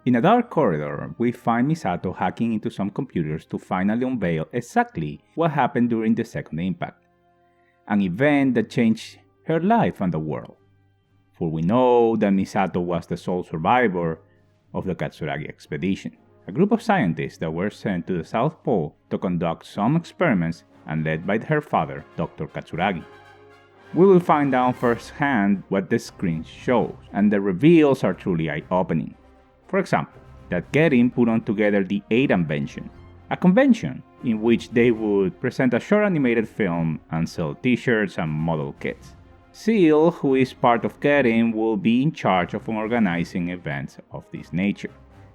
In a dark corridor, we find Misato hacking into some computers to finally unveil exactly what happened during the second impact, an event that changed her life and the world. For we know that Misato was the sole survivor of the Katsuragi expedition, a group of scientists that were sent to the South Pole to conduct some experiments and led by her father, Dr. Katsuragi. We will find out firsthand what the screen shows, and the reveals are truly eye-opening. For example, that Gerin put on together the AIDAMvention, a convention in which they would present a short animated film and sell t-shirts and model kits. Seal, who is part of Gerin, will be in charge of organizing events of this nature.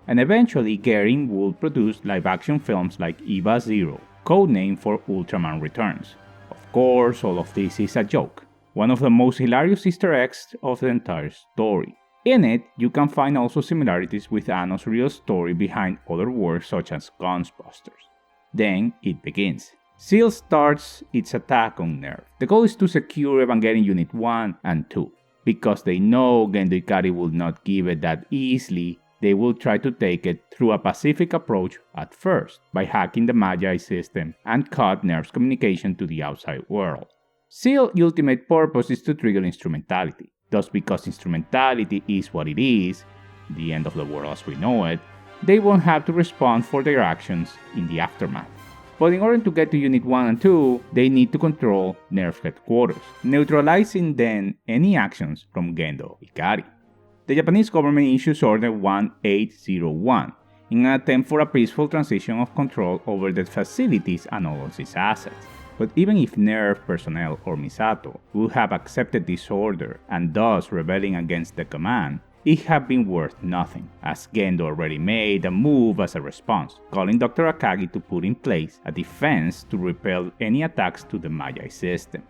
And eventually Gerin will produce live-action films like EVA Zero, codename for Ultraman Returns. Of course, all of this is a joke, one of the most hilarious Easter eggs of the entire story. In it, you can find also similarities with Anno's real story behind other works such as Gunbusters. Then it begins. Seal starts its attack on Nerve. The goal is to secure Evangelion Unit 1 and 2. Because they know Gendo Ikari will not give it that easily, they will try to take it through a pacific approach at first, by hacking the Magi system and cut Nerve's communication to the outside world. Seal's ultimate purpose is to trigger instrumentality. Thus, because instrumentality is what it is, the end of the world as we know it, they won't have to respond for their actions in the aftermath. But in order to get to Unit 1 and 2, they need to control Nerve headquarters, neutralizing then any actions from Gendo Ikari. The Japanese government issues Order 1801 in an attempt for a peaceful transition of control over the facilities and all of its assets. But even if Nerve personnel or Misato would have accepted this order and thus rebelling against the command, it had been worth nothing, as Gendo already made a move as a response, calling Dr. Akagi to put in place a defense to repel any attacks to the Magi system,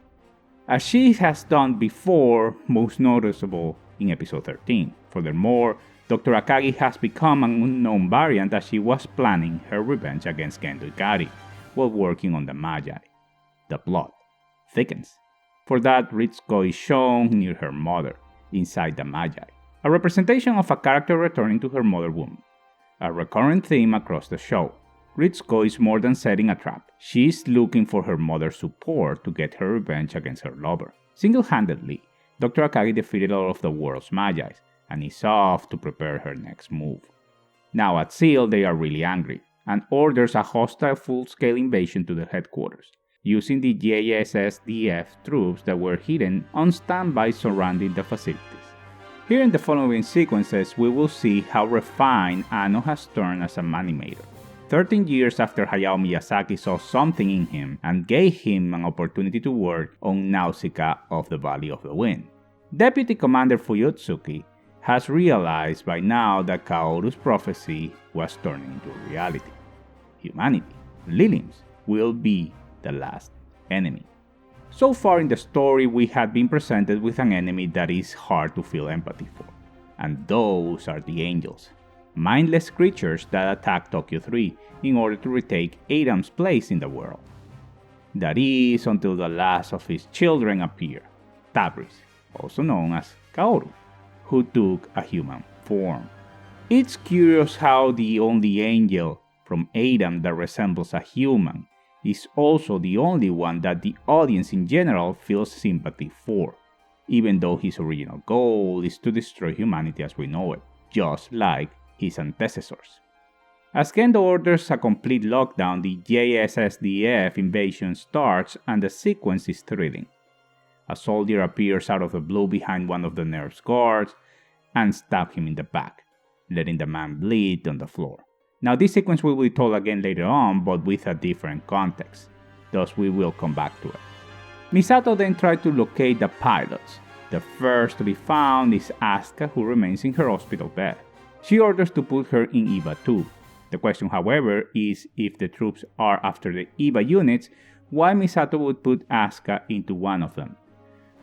as she has done before, most noticeable in episode 13. Furthermore, Dr. Akagi has become an unknown variant as she was planning her revenge against Gendo Ikari while working on the Magi. The plot thickens. For that, Ritsuko is shown near her mother, inside the Magi, a representation of a character returning to her mother womb. A recurrent theme across the show. Ritsuko is more than setting a trap. She is looking for her mother's support to get her revenge against her lover. Single-handedly, Dr. Akagi defeated all of the world's Magi and is off to prepare her next move. Now at Seal, they are really angry and orders a hostile full-scale invasion to the headquarters, using the JSSDF troops that were hidden on standby surrounding the facilities. Here in the following sequences, we will see how refined Anno has turned as an animator. 13 years after Hayao Miyazaki saw something in him and gave him an opportunity to work on Nausicaa of the Valley of the Wind. Deputy Commander Fuyutsuki has realized by now that Kaoru's prophecy was turning into reality. Humanity, Lilim's, will be the last enemy. So far in the story, we had been presented with an enemy that is hard to feel empathy for, and those are the Angels, mindless creatures that attack Tokyo 3 in order to retake Adam's place in the world. That is until the last of his children appear, Tabriz, also known as Kaoru, who took a human form. It's curious how the only angel from Adam that resembles a human is also the only one that the audience in general feels sympathy for, even though his original goal is to destroy humanity as we know it, just like his antecessors. As Gendo orders a complete lockdown, the JSSDF invasion starts and the sequence is thrilling. A soldier appears out of the blue behind one of the Nerve's guards and stabs him in the back, letting the man bleed on the floor. Now this sequence will be told again later on, but with a different context, thus we will come back to it. Misato then tries to locate the pilots. The first to be found is Asuka, who remains in her hospital bed. She orders to put her in EVA 2. The question, however, is if the troops are after the EVA units, why Misato would put Asuka into one of them.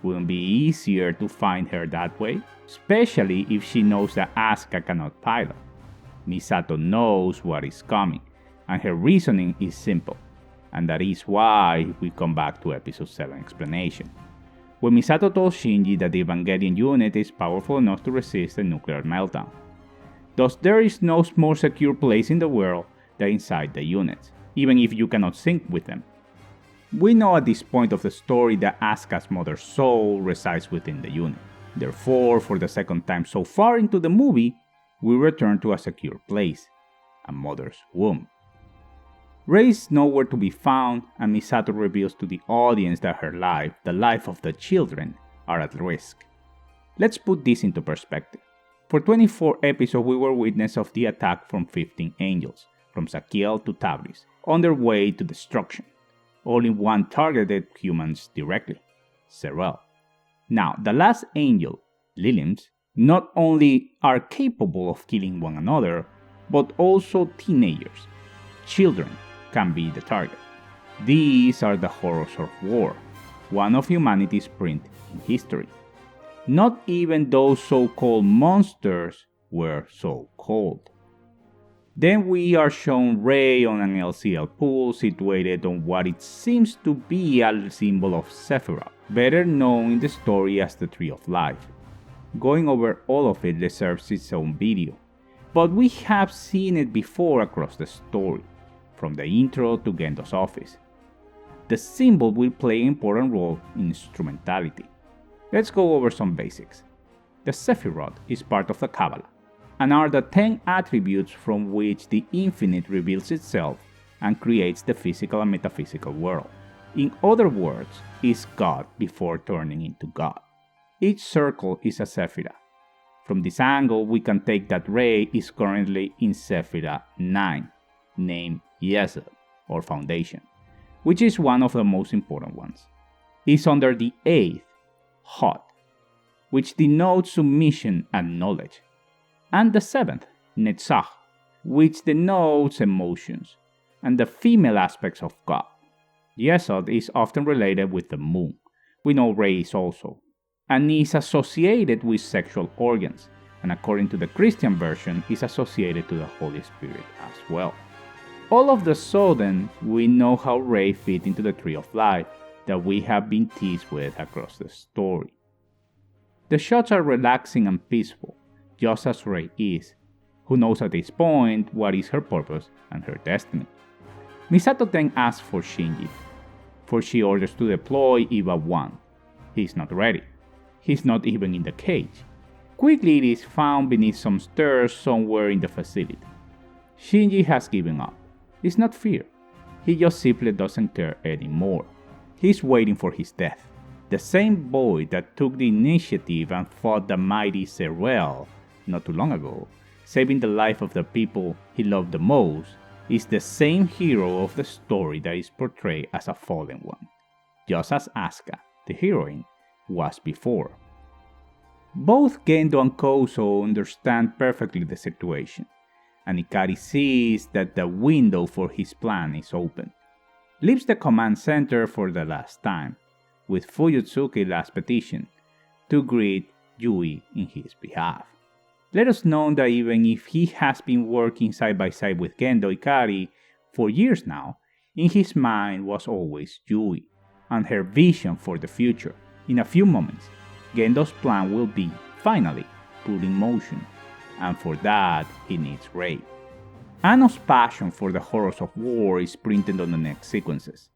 Wouldn't it be easier to find her that way? Especially if she knows that Asuka cannot pilot. Misato knows what is coming, and her reasoning is simple, and that is why we come back to episode 7 explanation. When Misato told Shinji that the Evangelion unit is powerful enough to resist a nuclear meltdown, Thus, there is no more secure place in the world than inside the units, even if you cannot sync with them. We know at this point of the story that Asuka's mother's soul resides within the unit. Therefore, for the second time so far into the movie, we return to a secure place, a mother's womb. Rei is nowhere to be found, and Misato reveals to the audience that her life, the life of the children, are at risk. Let's put this into perspective. For 24 episodes, we were witness of the attack from 15 angels, from Sakiel to Tabris, on their way to destruction. Only one targeted humans directly, Serel. Now, the last angel, Lilims, not only are capable of killing one another, but also teenagers, children, can be the target. These are the horrors of war, one of humanity's print in history. Not even those so-called monsters were so cold. Then we are shown Rei on an LCL pool situated on what it seems to be a symbol of Sephiroth, better known in the story as the Tree of Life. Going over all of it deserves its own video, but we have seen it before across the story, from the intro to Gendo's office. The symbol will play an important role in instrumentality. Let's go over some basics. The Sephiroth is part of the Kabbalah, and are the 10 attributes from which the infinite reveals itself and creates the physical and metaphysical world. In other words, is God before turning into God. Each circle is a Sephirah. From this angle, we can take that Rei is currently in Sephirah 9, named Yesod, or Foundation, which is one of the most important ones. It's under the 8th, Hod, which denotes submission and knowledge, and the 7th, Netzach, which denotes emotions, and the female aspects of God. Yesod is often related with the moon. We know Rei is also, and is associated with sexual organs, and according to the Christian version, is associated to the Holy Spirit as well. All of the sudden, we know how Rei fit into the Tree of Life that we have been teased with across the story. The shots are relaxing and peaceful, just as Rei is, who knows at this point what is her purpose and her destiny. Misato then asks for Shinji, for she orders to deploy EVA 1. He's not ready. He's not even in the cage. Quickly it is found beneath some stairs somewhere in the facility. Shinji has given up. It's not fear. He just simply doesn't care anymore. He's waiting for his death. The same boy that took the initiative and fought the mighty Serel not too long ago, saving the life of the people he loved the most, is the same hero of the story that is portrayed as a fallen one, just as Asuka, the heroine, was before. Both Gendo and Kozo understand perfectly the situation, and Ikari sees that the window for his plan is open. Leaves the command center for the last time, with Fuyutsuki last petition, to greet Yui in his behalf. Let us know that even if he has been working side by side with Gendo Ikari for years now, in his mind was always Yui, and her vision for the future. In a few moments, Gendo's plan will be, finally, put in motion, and for that he needs Rei. Anno's passion for the horrors of war is printed on the next sequences.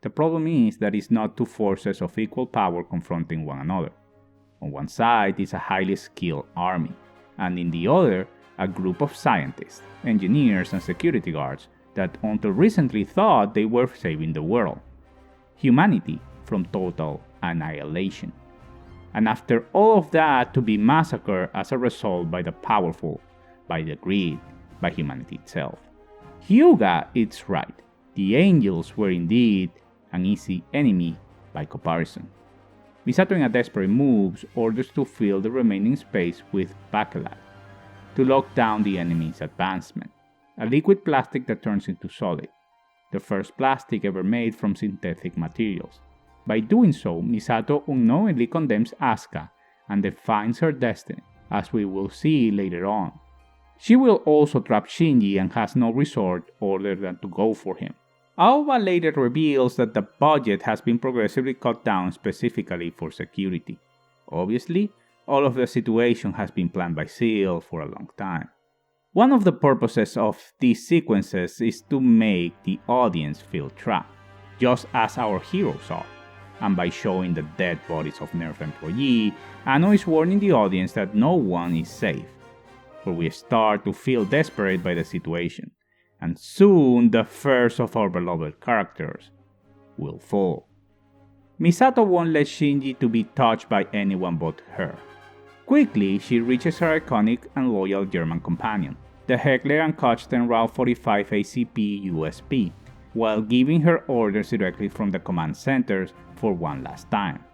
The problem is that it's not two forces of equal power confronting one another. On one side is a highly skilled army, and in the other, a group of scientists, engineers, and security guards that until recently thought they were saving the world. Humanity from total annihilation. And after all of that, to be massacred as a result by the powerful, by the greed, by humanity itself. Hyuga is right. The angels were indeed an easy enemy by comparison. Misato, in a desperate move, orders to fill the remaining space with bakelite to lock down the enemy's advancement, a liquid plastic that turns into solid, the first plastic ever made from synthetic materials. By doing so, Misato unknowingly condemns Asuka and defines her destiny, as we will see later on. She will also trap Shinji and has no resort other than to go for him. Aoba later reveals that the budget has been progressively cut down specifically for security. Obviously, all of the situation has been planned by Seal for a long time. One of the purposes of these sequences is to make the audience feel trapped, just as our heroes are, and by showing the dead bodies of Nerf employees, Anno is warning the audience that no one is safe, for we start to feel desperate by the situation, and soon the first of our beloved characters will fall. Misato won't let Shinji to be touched by anyone but her. Quickly, she reaches her iconic and loyal German companion, the Heckler & Koch 10 Route 45 ACP USP, while giving her orders directly from the command centers for one last time.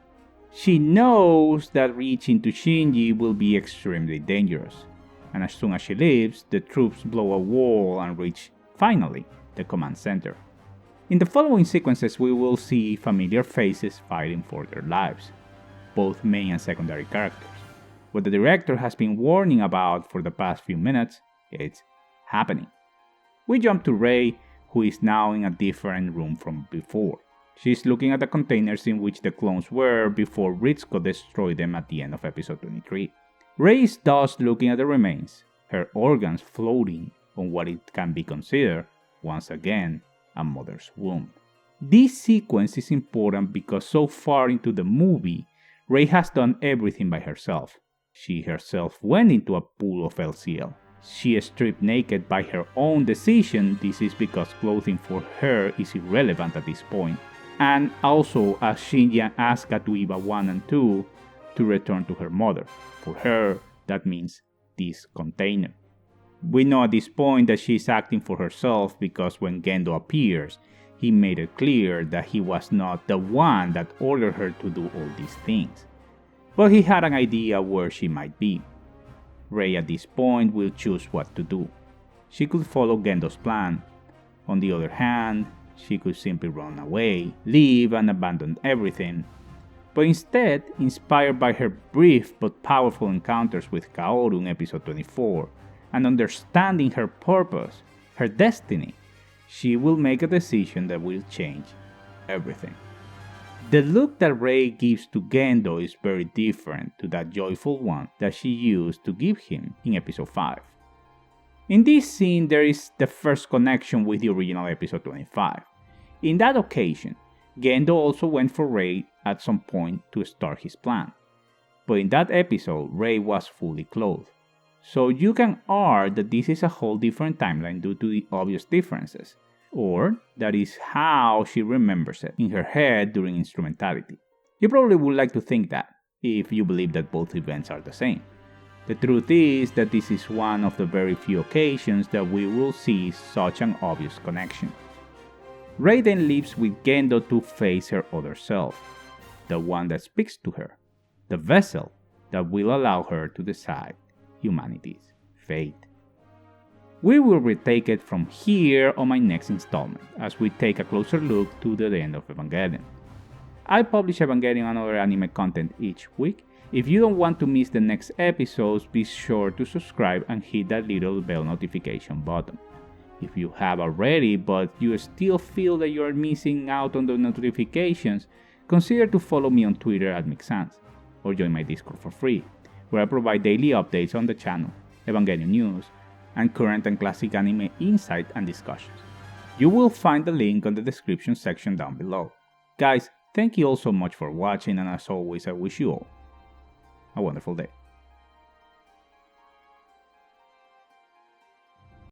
She knows that reaching to Shinji will be extremely dangerous, and as soon as she leaves, the troops blow a wall and reach, finally, the command center. In the following sequences, we will see familiar faces fighting for their lives, both main and secondary characters. What the director has been warning about for the past few minutes, it's happening. We jump to Rei, who is now in a different room from before. She's looking at the containers in which the clones were before Ritsuko destroyed them at the end of episode 23. Rei is thus looking at the remains, her organs floating on what it can be considered, once again, a mother's womb. This sequence is important because so far into the movie, Rei has done everything by herself. She herself went into a pool of LCL. She is stripped naked by her own decision. This is because clothing for her is irrelevant at this point. And also as Shinji and Asuka to Eva 1 and 2 to return to her mother. For her, that means this container. We know at this point that she is acting for herself because when Gendo appears, he made it clear that he was not the one that ordered her to do all these things. But he had an idea where she might be. Rei at this point will choose what to do. She could follow Gendo's plan. On the other hand, she could simply run away, leave and abandon everything. But instead, inspired by her brief but powerful encounters with Kaoru in episode 24, and understanding her purpose, her destiny, she will make a decision that will change everything. The look that Rei gives to Gendo is very different to that joyful one that she used to give him in episode 5. In this scene, there is the first connection with the original episode 25. In that occasion, Gendo also went for Rei at some point to start his plan. But in that episode, Rei was fully clothed. So you can argue that this is a whole different timeline due to the obvious differences. Or that is how she remembers it in her head during instrumentality. You probably would like to think that, if you believe that both events are the same. The truth is that this is one of the very few occasions that we will see such an obvious connection. Rei then leaves with Gendo to face her other self, the one that speaks to her, the vessel that will allow her to decide humanity's fate. We will retake it from here on my next installment, as we take a closer look to the end of Evangelion. I publish Evangelion and other anime content each week. If you don't want to miss the next episodes, be sure to subscribe and hit that little bell notification button. If you have already, but you still feel that you are missing out on the notifications, consider to follow me on Twitter at Mixans, or join my Discord for free, where I provide daily updates on the channel, Evangelion news, and current and classic anime insight and discussions. You will find the link on the description section down below. Guys, thank you all so much for watching, and as always I wish you all a wonderful day.